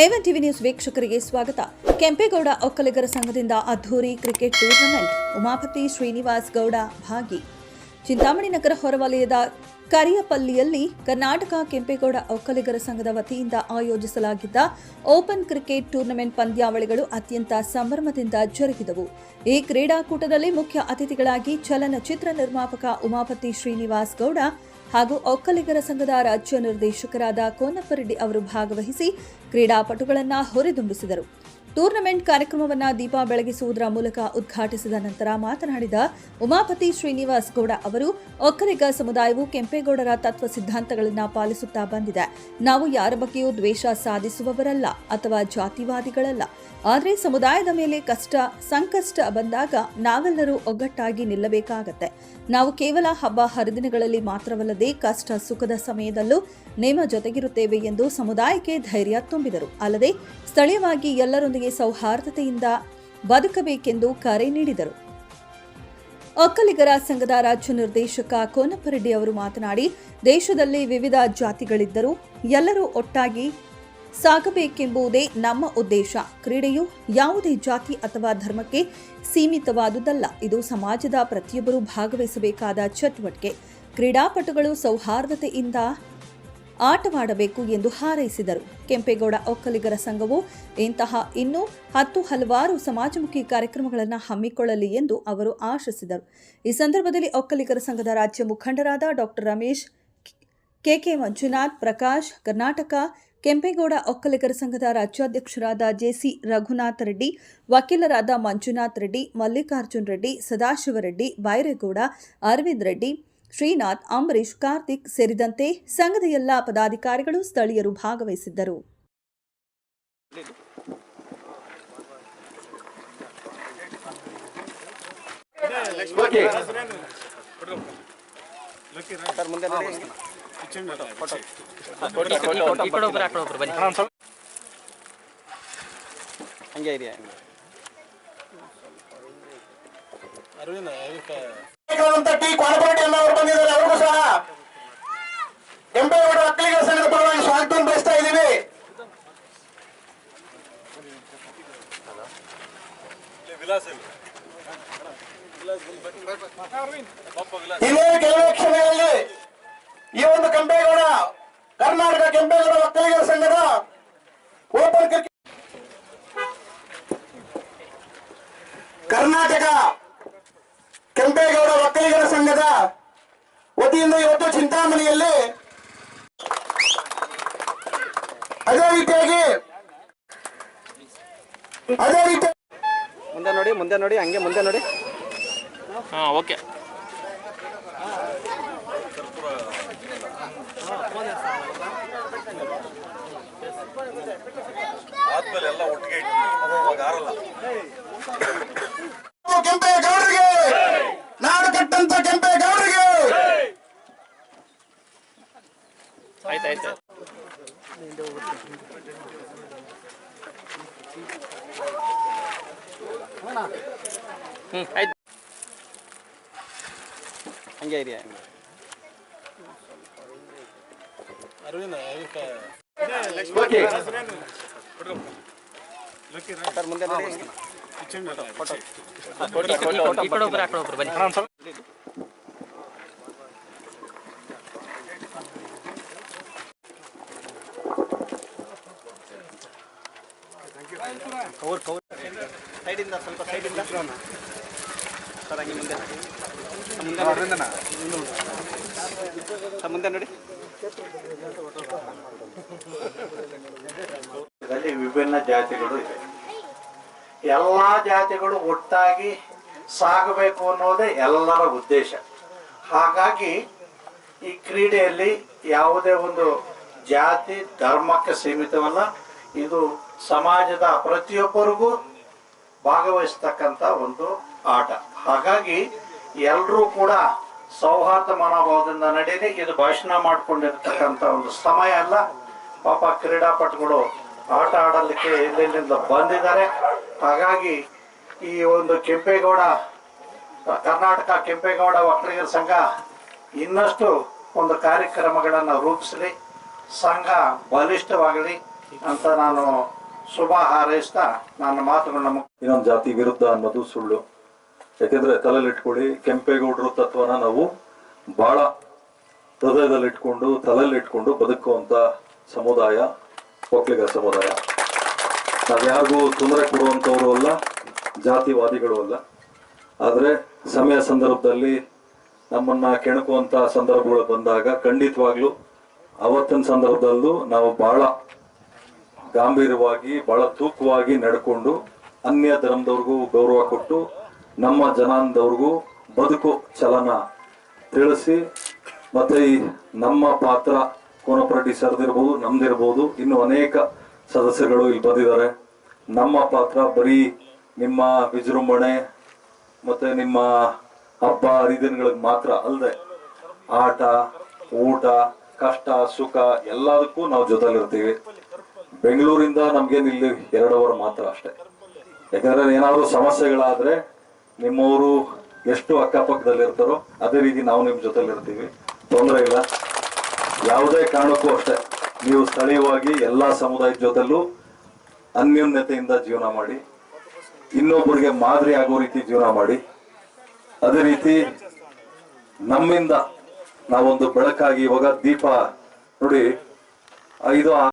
A one TV news ವೀಕ್ಷಕರಿಗೆ ಸ್ವಾಗತ. ಕೆಂಪೇಗೌಡ ಒಕ್ಕಲಿಗರ ಸಂಘದಿಂದ ಅದ್ಧೂರಿ ಕ್ರಿಕೆಟ್ ಟೂರ್ನಮೆಂಟ್. ಉಮಾಪತಿ ಶ್ರೀನಿವಾಸ್ ಗೌಡ ಭಾಗಿ. ಚಿಂತಾಮಣಿ ನಗರ ಹೊರವಲಯದ ಕರಿಯಪಲ್ಲಿಯಲ್ಲಿ ಕರ್ನಾಟಕ ಕೆಂಪೇಗೌಡ ಒಕ್ಕಲಿಗರ ಸಂಘದ ವತಿಯಿಂದ ಆಯೋಜಿಸಲಾಗಿದ್ದ ಓಪನ್ ಕ್ರಿಕೆಟ್ ಟೂರ್ನಮೆಂಟ್ ಪಂದ್ಯಾವಳಿಗಳು ಅತ್ಯಂತ ಸಂಭ್ರಮದಿಂದ ಜರುಗಿದವು. ಈ ಕ್ರೀಡಾಕೂಟದಲ್ಲಿ ಮುಖ್ಯ ಅತಿಥಿಗಳಾಗಿ ಚಲನಚಿತ್ರ ನಿರ್ಮಾಪಕ ಉಮಾಪತಿ ಶ್ರೀನಿವಾಸ್ ಗೌಡ ಹಾಗೂ ಒಕ್ಕಲಿಗರ ಸಂಘದ ರಾಜ್ಯ ನಿರ್ದೇಶಕರಾದ ಕೋನಪ್ಪರೆಡ್ಡಿ ಅವರು ಭಾಗವಹಿಸಿ ಕ್ರೀಡಾಪಟುಗಳನ್ನು ಹುರಿದುಂಬಿಸಿದರು. ಟೂರ್ನಮೆಂಟ್ ಕಾರ್ಯಕ್ರಮವನ್ನು ದೀಪ ಬೆಳಗಿಸುವುದರ ಮೂಲಕ ಉದ್ಘಾಟಿಸಿದ ನಂತರ ಮಾತನಾಡಿದ ಉಮಾಪತಿ ಶ್ರೀನಿವಾಸ್ ಗೌಡ ಅವರು, ಒಕ್ಕಲಿಗ ಸಮುದಾಯವು ಕೆಂಪೇಗೌಡರ ತತ್ವ ಸಿದ್ಧಾಂತಗಳನ್ನು ಪಾಲಿಸುತ್ತಾ ಬಂದಿದೆ. ನಾವು ಯಾರ ಬಗ್ಗೆಯೂ ದ್ವೇಷ ಸಾಧಿಸುವವರಲ್ಲ ಅಥವಾ ಜಾತಿವಾದಿಗಳಲ್ಲ. ಆದರೆ ಸಮುದಾಯದ ಮೇಲೆ ಕಷ್ಟ ಸಂಕಷ್ಟ ಬಂದಾಗ ನಾವೆಲ್ಲರೂ ಒಗ್ಗಟ್ಟಾಗಿ ನಿಲ್ಲಬೇಕಾಗತ್ತೆ. ನಾವು ಕೇವಲ ಹಬ್ಬ ಹರಿದಿನಗಳಲ್ಲಿ ಮಾತ್ರವಲ್ಲದೆ ಕಷ್ಟ ಸುಖದ ಸಮಯದಲ್ಲೂ ನಿಮ್ಮ ಜೊತೆಗಿರುತ್ತೇವೆ ಎಂದು ಸಮುದಾಯಕ್ಕೆ ಧೈರ್ಯ ತುಂಬಿದರು. ಅಲ್ಲದೆ ಸ್ಥಳೀಯವಾಗಿ ಎಲ್ಲರೊಂದಿಗೆ ಸೌಹಾರ್ದತೆಯಿಂದ ಬದುಕಬೇಕೆಂದು ಕರೆ ನೀಡಿದರು. ಒಕ್ಕಲಿಗರ ಸಂಘದ ರಾಜ್ಯ ನಿರ್ದೇಶಕ ಕೋನಪ್ಪರೆಡ್ಡಿ ಅವರು ಮಾತನಾಡಿ, ದೇಶದಲ್ಲಿ ವಿವಿಧ ಜಾತಿಗಳಿದ್ದರೂ ಎಲ್ಲರೂ ಒಟ್ಟಾಗಿ ಸಾಗಬೇಕೆಂಬುದೇ ನಮ್ಮ ಉದ್ದೇಶ. ಕ್ರೀಡೆಯು ಯಾವುದೇ ಜಾತಿ ಅಥವಾ ಧರ್ಮಕ್ಕೆ ಸೀಮಿತವಾದುದಲ್ಲ. ಇದು ಸಮಾಜದ ಪ್ರತಿಯೊಬ್ಬರೂ ಭಾಗವಹಿಸಬೇಕಾದ ಚಟುವಟಿಕೆ. ಕ್ರೀಡಾಪಟುಗಳು ಸೌಹಾರ್ದತೆಯಿಂದ ಆಟವಾಡಬೇಕು ಎಂದು ಹಾರೈಸಿದರು. ಕೆಂಪೇಗೌಡ ಒಕ್ಕಲಿಗರ ಸಂಘವು ಇಂತಹ ಇನ್ನೂ ಹಲವಾರು ಸಮಾಜಮುಖಿ ಕಾರ್ಯಕ್ರಮಗಳನ್ನು ಹಮ್ಮಿಕೊಳ್ಳಲಿ ಎಂದು ಅವರು ಆಶಿಸಿದರು. ಈ ಸಂದರ್ಭದಲ್ಲಿ ಒಕ್ಕಲಿಗರ ಸಂಘದ ರಾಜ್ಯ ಮುಖಂಡರಾದ ಡಾಕ್ಟರ್ ರಮೇಶ್, ಕೆಕೆ ಮಂಜುನಾಥ್, ಪ್ರಕಾಶ್, ಕರ್ನಾಟಕ ಕೆಂಪೇಗೌಡ ಒಕ್ಕಲಿಗರ ಸಂಘದ ರಾಜ್ಯಾಧ್ಯಕ್ಷರಾದ ಜೆಸಿ ರಘುನಾಥ್ ರೆಡ್ಡಿ, ವಕೀಲರಾದ ಮಂಜುನಾಥ್ ರೆಡ್ಡಿ, ಮಲ್ಲಿಕಾರ್ಜುನ್ ರೆಡ್ಡಿ, ಸದಾಶಿವರೆಡ್ಡಿ, ಬೈರೇಗೌಡ, ಅರವಿಂದ್ ರೆಡ್ಡಿ, ಶ್ರೀನಾಥ್, ಅಂಬರೀಶ್, ಕಾರ್ತಿಕ್ ಸೇರಿದಂತೆ ಸಂಘದ ಎಲ್ಲ ಪದಾಧಿಕಾರಿಗಳು ಸ್ಥಳೀಯರು ಭಾಗವಹಿಸಿದ್ದರು. ಅವರು ಬಂದಿದ್ದಾರೆ. ಅವ್ರಿಗೂ ಸಹ ಕೆಂಪೇಗೌಡ ಒಕ್ಕಲಿಗರ ಸಂಘದ ಪರವಾಗಿ ಸ್ವಾಗತ ಬಯಸ್ತಾ ಇದ್ದೀವಿ. ಇನ್ನೇ ಕೆಲವೇ ಕ್ಷಣಗಳಲ್ಲಿ ಈ ಒಂದು ಕೆಂಪೇಗೌಡ ಕರ್ನಾಟಕ ಕೆಂಪೇಗೌಡ ಒಕ್ಕಲಿಗರ ಸಂಘದ ಓಪನ್ ಕ್ರಿಕೆಟ್ ಕರ್ನಾಟಕ ಕೆಂಪೇಗೌಡ ಒಕ್ಕಲಿಗರ ಸಂಘದ ವತಿಯಿಂದ ಇವತ್ತು ಚಿಂತಾಮಣಿಯಲ್ಲಿ ಅದೇ ರೀತಿಯಾಗಿ ಮುಂದೆ ನೋಡಿ ಹಂಗೆ ಮುಂದೆ ನೋಡಿ. ಓಕೆ. ಆದ್ಮೇಲೆ ಒಟ್ಟಿಗೆ ಕೆಂಪೇಗೌಡರಿಗೆ, ನಾಡು ಕಟ್ಟಂತ ಕೆಂಪೇಗೌಡರಿಗೆ. ಆಯ್ತಾಯ್ತು. ಆಯ್ತು, ಹಂಗೆ ಇದೆಯಾ? ಸರ್ ಮುಂದೆ ನೋಡಿ. ಸೈಡಿಂದ ಸ್ವಲ್ಪ ಸೈಡಿಂದ ಸರ್, ಹಂಗೆ ಮುಂದೆ ಮುಂದೆ ನೋಡಿ. ವಿಭಿನ್ನ ಜಾತಿಗಳು ಇದೆ. ಎಲ್ಲ ಜಾತಿಗಳು ಒಟ್ಟಾಗಿ ಸಾಗಬೇಕು ಅನ್ನೋದೇ ಎಲ್ಲರ ಉದ್ದೇಶ. ಹಾಗಾಗಿ ಈ ಕ್ರೀಡೆಯಲ್ಲಿ ಯಾವುದೇ ಒಂದು ಜಾತಿ ಧರ್ಮಕ್ಕೆ ಸೀಮಿತವಲ್ಲ. ಇದು ಸಮಾಜದ ಪ್ರತಿಯೊಬ್ಬರಿಗೂ ಭಾಗವಹಿಸ್ತಕ್ಕಂಥ ಒಂದು ಆಟ. ಹಾಗಾಗಿ ಎಲ್ಲರೂ ಕೂಡ ಸೌಹಾರ್ದ ಮನೋಭಾವದಿಂದ ನಡೀಲಿ. ಇದು ಭಾಷಣ ಮಾಡಿಕೊಂಡಿರ್ತಕ್ಕಂಥ ಒಂದು ಸಮಯ ಅಲ್ಲ. ಪಾಪ ಕ್ರೀಡಾಪಟುಗಳು ಆಟ ಆಡಲಿಕ್ಕೆ ಎಲ್ಲೆಲ್ಲಿಂದ ಬಂದಿದ್ದಾರೆ. ಹಾಗಾಗಿ ಈ ಒಂದು ಕೆಂಪೇಗೌಡ ಕರ್ನಾಟಕ ಕೆಂಪೇಗೌಡ ಒಕ್ಕಲಿಗರ ಸಂಘ ಇನ್ನಷ್ಟು ಒಂದು ಕಾರ್ಯಕ್ರಮಗಳನ್ನು ರೂಪಿಸಲಿ, ಸಂಘ ಬಲಿಷ್ಠವಾಗಲಿ, ಅಂತ ನಾನು ಶುಭ ಹಾರೈಸ್ತಾ ನನ್ನ ಮಾತುಗಳನ್ನ ಇನ್ನೊಂದು ಜಾತಿ ವಿರುದ್ಧ ಅನ್ನೋದು ಸುಳ್ಳು. ಯಾಕೆಂದ್ರೆ ತಲೆಯಲ್ಲಿಟ್ಕೊಳ್ಳಿ, ಕೆಂಪೇಗೌಡರು ತತ್ವನ ನಾವು ಬಹಳ ಹೃದಯದಲ್ಲಿಟ್ಕೊಂಡು ತಲೆಯಲ್ಲಿಟ್ಕೊಂಡು ಬದುಕುವಂತ ಸಮುದಾಯ ಒಕ್ಕಲಿಗರ ಸಮುದಾಯ. ನಾವ್ಯಾರಿಗೂ ತೊಂದರೆ ಕೊಡುವಂಥವ್ರು ಅಲ್ಲ, ಜಾತಿವಾದಿಗಳು ಅಲ್ಲ. ಆದರೆ ಸಮಯ ಸಂದರ್ಭದಲ್ಲಿ ನಮ್ಮನ್ನ ಕೆಣಕುವಂತ ಸಂದರ್ಭಗಳು ಬಂದಾಗ ಖಂಡಿತವಾಗ್ಲೂ ಅವತ್ತಿನ ಸಂದರ್ಭದಲ್ಲೂ ನಾವು ಬಹಳ ಗಾಂಭೀರ್ಯವಾಗಿ ಬಹಳ ತೂಕವಾಗಿ ನಡ್ಕೊಂಡು ಅನ್ಯ ಧರ್ಮದವ್ರಿಗೂ ಗೌರವ ಕೊಟ್ಟು ನಮ್ಮ ಜನಾಂಗದವ್ರಿಗೂ ಬದುಕು ಚಲನ ತಿಳಿಸಿ, ಮತ್ತೆ ಈ ನಮ್ಮ ಪಾತ್ರ ಕೋನಪ್ರೆಡ್ಡಿ ಸರ್ದಿರ್ಬೋದು, ನಮ್ದಿರ್ಬೋದು, ಇನ್ನು ಅನೇಕ ಸದಸ್ಯರುಗಳು ಇಲ್ಲಿ ಬಂದಿದ್ದಾರೆ. ನಮ್ಮ ಪಾತ್ರ ಬರೀ ನಿಮ್ಮ ವಿಜೃಂಭಣೆ ಮತ್ತೆ ನಿಮ್ಮ ಹಬ್ಬ ಹರಿದಿನಗಳಿಗೆ ಮಾತ್ರ ಅಲ್ಲದೆ ಆಟ ಊಟ ಕಷ್ಟ ಸುಖ ಎಲ್ಲದಕ್ಕೂ ನಾವು ಜೊತೆಲಿರ್ತೀವಿ. ಬೆಂಗಳೂರಿಂದ ನಮ್ಗೇನು ಇಲ್ಲಿ 2 ಅವರ್ ಮಾತ್ರ ಅಷ್ಟೇ. ಯಾಕಂದ್ರೆ ಏನಾದ್ರು ಸಮಸ್ಯೆಗಳಾದ್ರೆ ನಿಮ್ಮವರು ಎಷ್ಟು ಅಕ್ಕಪಕ್ಕದಲ್ಲಿರ್ತಾರೋ ಅದೇ ರೀತಿ ನಾವು ನಿಮ್ಮ ಜೊತೆಲಿರ್ತೀವಿ, ತೊಂದರೆ ಇಲ್ಲ. ಯಾವುದೇ ಕಾರಣಕ್ಕೂ ಅಷ್ಟೇ ನೀವು ಸ್ಥಳೀಯವಾಗಿ ಎಲ್ಲಾ ಸಮುದಾಯದ ಜೊತೆಲೂ ಅನ್ಯೋನ್ಯತೆಯಿಂದ ಜೀವನ ಮಾಡಿ, ಇನ್ನೊಬ್ಬರಿಗೆ ಮಾದರಿ ಆಗೋ ರೀತಿ ಜೀವನ ಮಾಡಿ. ಅದೇ ರೀತಿ ನಮ್ಮಿಂದ ನಾವೊಂದು ಬೆಳಕಾಗಿ, ಇವಾಗ ದೀಪ ನೋಡಿ 5